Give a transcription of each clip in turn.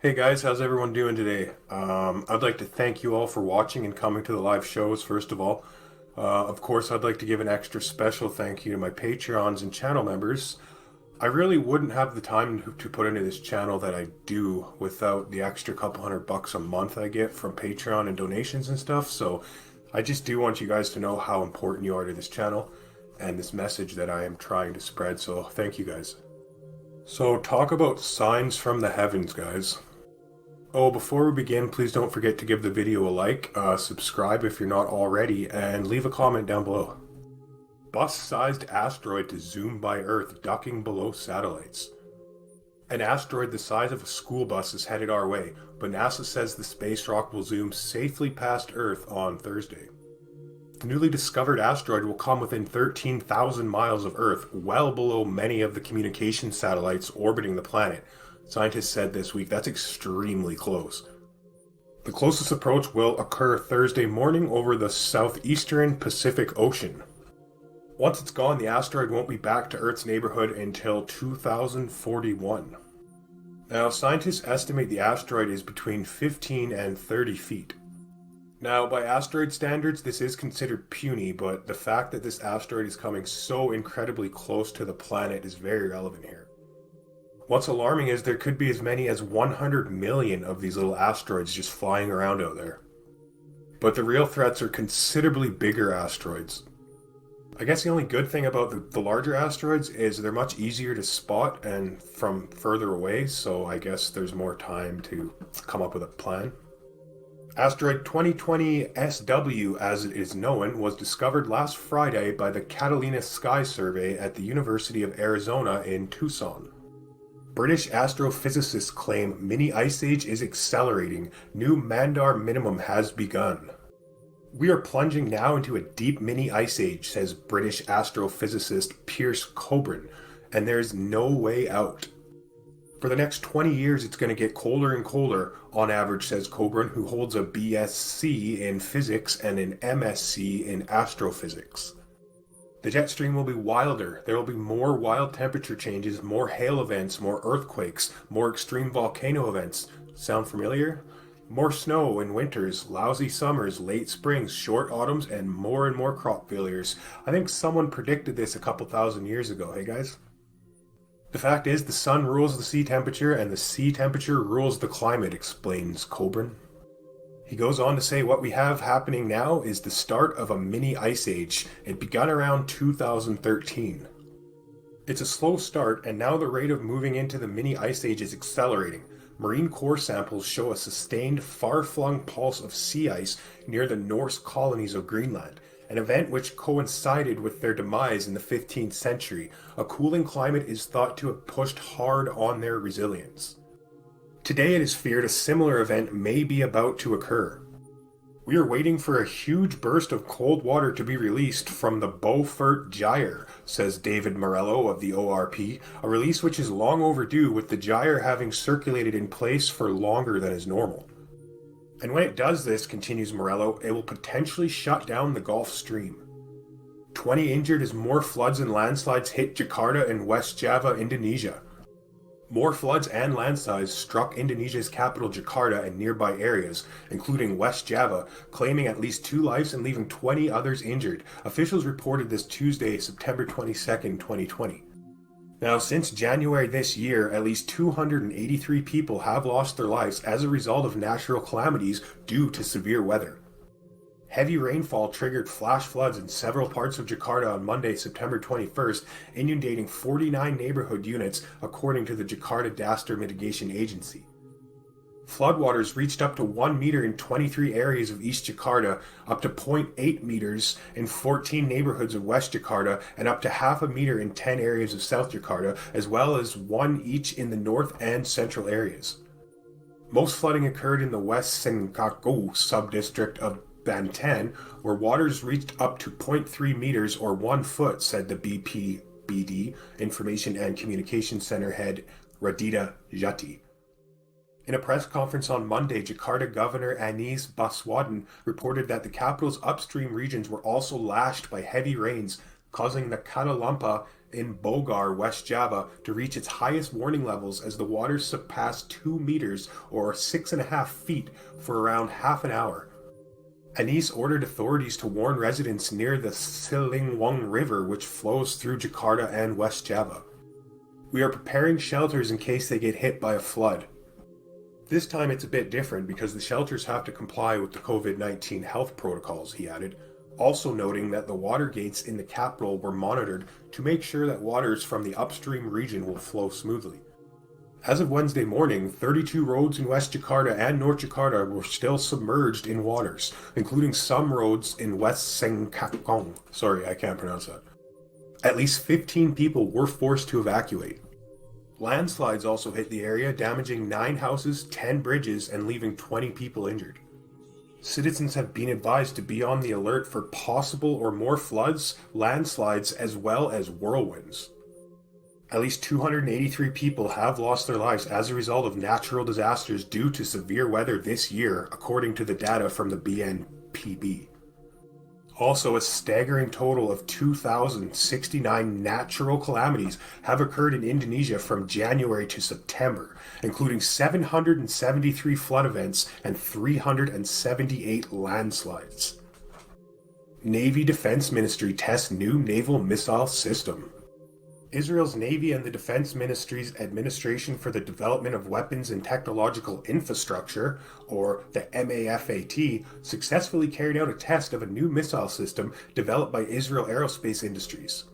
Hey guys, how's everyone doing today? I'd like to thank you all for watching and coming to the live shows, first of all. Of course, I'd like to give an extra special thank you to my Patreons and channel members. I really wouldn't have the time to put into this channel that I do without the extra couple $100 a month I get from Patreon and donations and stuff, so I just do want you guys to know how important you are to this channel and this message that I am trying to spread, so thank you guys. So talk about signs from the heavens, guys. Oh, before we begin, please don't forget to give the video a like, subscribe if you're not already, and leave a comment down below. Bus-sized asteroid to zoom by Earth, ducking below satellites. An asteroid the size of a school bus is headed our way, but NASA says the space rock will zoom safely past Earth on Thursday. The newly discovered asteroid will come within 13,000 miles of Earth, well below many of the communication satellites orbiting the planet. Scientists said this week that's extremely close. The closest approach will occur Thursday morning over the southeastern Pacific Ocean. Once it's gone, the asteroid won't be back to Earth's neighborhood until 2041. Now, scientists estimate the asteroid is between 15 and 30 feet. Now, by asteroid standards, this is considered puny, but the fact that this asteroid is coming so incredibly close to the planet is very relevant here. What's alarming is there could be as many as 100 million of these little asteroids just flying around out there. But the real threats are considerably bigger asteroids. I guess the only good thing about the larger asteroids is they're much easier to spot and from further away, so I guess there's more time to come up with a plan. Asteroid 2020 SW, as it is known, was discovered last Friday by the Catalina Sky Survey at the University of Arizona in Tucson. British astrophysicists claim mini ice age is accelerating. New Mandar minimum has begun. We are plunging now into a deep mini ice age, says British astrophysicist Piers Coburn, and there's no way out. For the next 20 years, it's going to get colder and colder, on average, says Coburn, who holds a BSc in physics and an MSc in astrophysics. The jet stream will be wilder. There will be more wild temperature changes, more hail events, more earthquakes, more extreme volcano events. Sound familiar? More snow in winters, lousy summers, late springs, short autumns, and more crop failures. I think someone predicted this a couple thousand years ago, hey guys? The fact is, the sun rules the sea temperature, and the sea temperature rules the climate, explains Coburn. He goes on to say what we have happening now is the start of a mini ice age. It began around 2013. It's a slow start, and now the rate of moving into the mini ice age is accelerating. Marine core samples show a sustained, far-flung pulse of sea ice near the Norse colonies of Greenland, an event which coincided with their demise in the 15th century. A cooling climate is thought to have pushed hard on their resilience. Today it is feared a similar event may be about to occur. We are waiting for a huge burst of cold water to be released from the Beaufort Gyre, says David Morello of the ORP, a release which is long overdue, with the gyre having circulated in place for longer than is normal. And when it does this, continues Morello, it will potentially shut down the Gulf Stream. 20 injured as more floods and landslides hit Jakarta and West Java, Indonesia. More floods and landslides struck Indonesia's capital Jakarta and nearby areas, including West Java, claiming at least 2 lives and leaving 20 others injured. Officials reported this Tuesday, September 22, 2020. Now, since January this year, at least 283 people have lost their lives as a result of natural calamities due to severe weather. Heavy rainfall triggered flash floods in several parts of Jakarta on Monday, September 21st, inundating 49 neighborhood units, according to the Jakarta Disaster Mitigation Agency. Floodwaters reached up to 1 meter in 23 areas of East Jakarta, up to 0.8 meters in 14 neighborhoods of West Jakarta, and up to half a meter in 10 areas of South Jakarta, as well as 1 each in the north and central areas. Most flooding occurred in the West Senkaku subdistrict of Banten, where waters reached up to 0.3 meters or 1 foot, said the BPBD Information and Communication Center head Radita Jati. In a press conference on Monday, Jakarta Governor Anies Baswedan reported that the capital's upstream regions were also lashed by heavy rains, causing the Katalampa in Bogar, West Java, to reach its highest warning levels as the waters surpassed 2 meters or 6.5 feet for around half an hour. Anis ordered authorities to warn residents near the Silingwang River, which flows through Jakarta and West Java. We are preparing shelters in case they get hit by a flood. This time it's a bit different because the shelters have to comply with the COVID-19 health protocols, he added, also noting that the water gates in the capital were monitored to make sure that waters from the upstream region will flow smoothly. As of Wednesday morning, 32 roads in West Jakarta and North Jakarta were still submerged in waters, including some roads in West Sengkakong. Sorry, I can't pronounce that. At least 15 people were forced to evacuate. Landslides also hit the area, damaging 9 houses, 10 bridges, and leaving 20 people injured. Citizens have been advised to be on the alert for possible or more floods, landslides, as well as whirlwinds. At least 283 people have lost their lives as a result of natural disasters due to severe weather this year, according to the data from the BNPB. Also, a staggering total of 2,069 natural calamities have occurred in Indonesia from January to September, including 773 flood events and 378 landslides. Navy Defense Ministry tests new naval missile system. Israel's Navy and the Defense Ministry's Administration for the Development of Weapons and Technological Infrastructure, or the MAFAT, successfully carried out a test of a new missile system developed by Israel Aerospace Industries.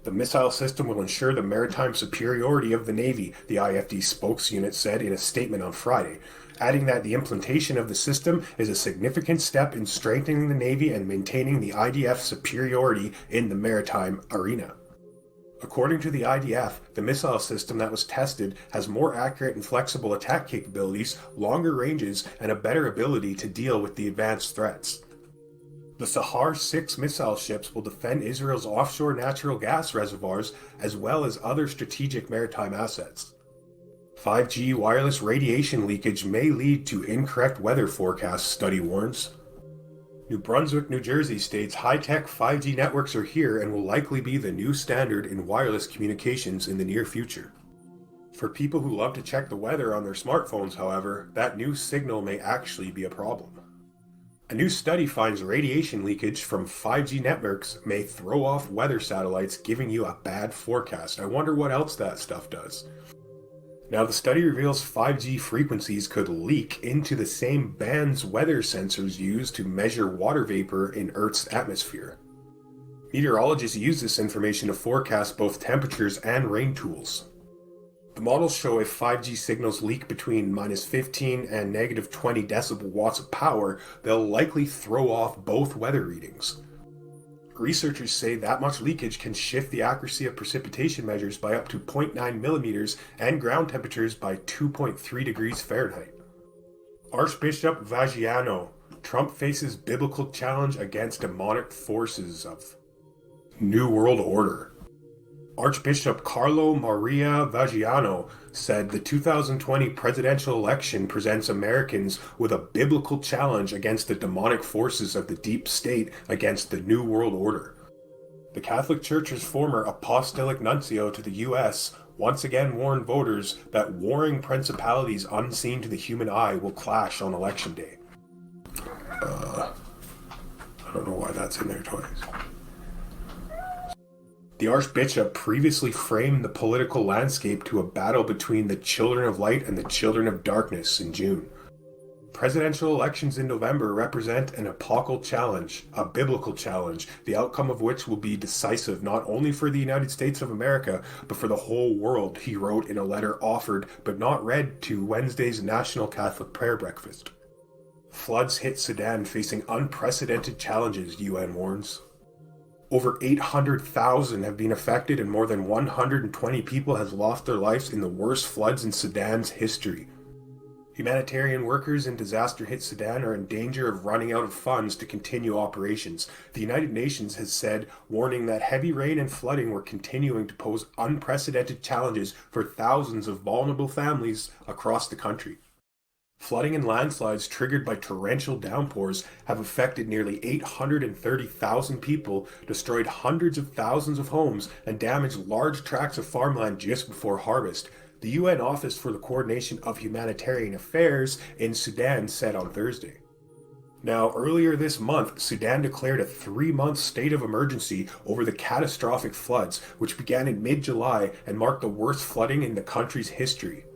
The missile system will ensure the maritime superiority of the Navy, the IFD spokes unit said in a statement on Friday, adding that the implementation of the system is a significant step in strengthening the Navy and maintaining the IDF's superiority in the maritime arena. According to the IDF, the missile system that was tested has more accurate and flexible attack capabilities, longer ranges, and a better ability to deal with the advanced threats. The Sahar 6 missile ships will defend Israel's offshore natural gas reservoirs as well as other strategic maritime assets. 5G wireless radiation leakage may lead to incorrect weather forecasts, study warns. New Brunswick, New Jersey states high-tech 5G networks are here and will likely be the new standard in wireless communications in the near future. For people who love to check the weather on their smartphones, however, that new signal may actually be a problem. A new study finds radiation leakage from 5G networks may throw off weather satellites, giving you a bad forecast. I wonder what else that stuff does. Now, the study reveals 5G frequencies could leak into the same bands weather sensors use to measure water vapor in Earth's atmosphere. Meteorologists use this information to forecast both temperatures and rain tools. The models show if 5G signals leak between -15 and -20 decibel watts of power, they'll likely throw off both weather readings. Researchers say that much leakage can shift the accuracy of precipitation measures by up to 0.9 millimeters and ground temperatures by 2.3 degrees Fahrenheit. Archbishop Vagiano, Trump faces biblical challenge against demonic forces of New World Order. Archbishop Carlo Maria Vagiano said the 2020 presidential election presents Americans with a biblical challenge against the demonic forces of the deep state against the New World Order. The Catholic Church's former apostolic nuncio to the U.S. once again warned voters that warring principalities unseen to the human eye will clash on election day. I don't know why that's in there twice. The Archbishop previously framed the political landscape to a battle between the children of light and the children of darkness in June. Presidential elections in November represent an epochal challenge, a biblical challenge, the outcome of which will be decisive not only for the United States of America, but for the whole world, he wrote in a letter offered but not read to Wednesday's National Catholic Prayer Breakfast. Floods hit Sudan, facing unprecedented challenges, UN warns. Over 800,000 have been affected and more than 120 people have lost their lives in the worst floods in Sudan's history. Humanitarian workers in disaster-hit Sudan are in danger of running out of funds to continue operations. The United Nations has said, warning that heavy rain and flooding were continuing to pose unprecedented challenges for thousands of vulnerable families across the country. Flooding and landslides triggered by torrential downpours have affected nearly 830,000 people, destroyed hundreds of thousands of homes, and damaged large tracts of farmland just before harvest, the UN Office for the Coordination of Humanitarian Affairs in Sudan said on Thursday. Now, earlier this month, Sudan declared a 3-month state of emergency over the catastrophic floods, which began in mid-July and marked the worst flooding in the country's history.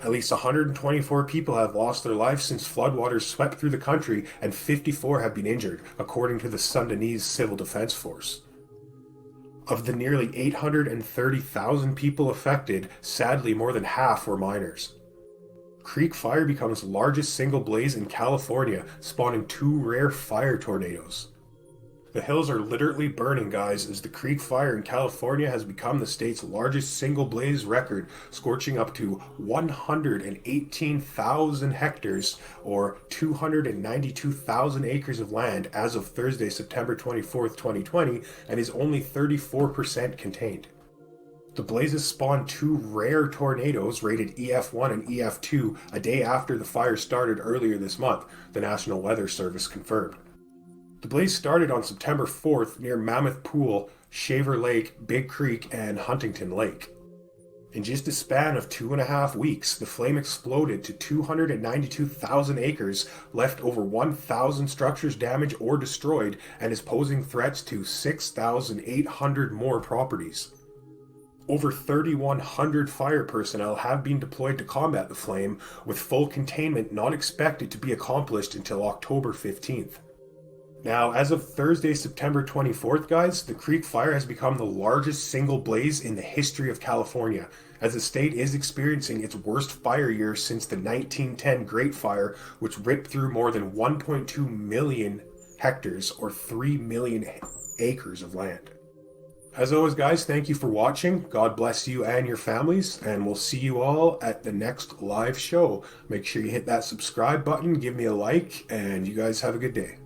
At least 124 people have lost their lives since floodwaters swept through the country, and 54 have been injured, according to the Sudanese Civil Defense Force. Of the nearly 830,000 people affected, sadly more than half were minors. Creek Fire becomes largest single blaze in California, spawning 2 rare fire tornadoes. The hills are literally burning, guys, as the Creek Fire in California has become the state's largest single blaze record, scorching up to 118,000 hectares, or 292,000 acres of land as of Thursday, September 24th, 2020, and is only 34% contained. The blazes spawned 2 rare tornadoes rated EF1 and EF2 a day after the fire started earlier this month, the National Weather Service confirmed. The blaze started on September 4th near Mammoth Pool, Shaver Lake, Big Creek, and Huntington Lake. In just a span of 2.5 weeks, the flame exploded to 292,000 acres, left over 1,000 structures damaged or destroyed, and is posing threats to 6,800 more properties. Over 3,100 fire personnel have been deployed to combat the flame, with full containment not expected to be accomplished until October 15th. Now, as of Thursday, September 24th, guys, the Creek Fire has become the largest single blaze in the history of California, as the state is experiencing its worst fire year since the 1910 Great Fire, which ripped through more than 1.2 million hectares, or 3 million acres of land. As always, guys, thank you for watching. God bless you and your families, and we'll see you all at the next live show. Make sure you hit that subscribe button, give me a like, and you guys have a good day.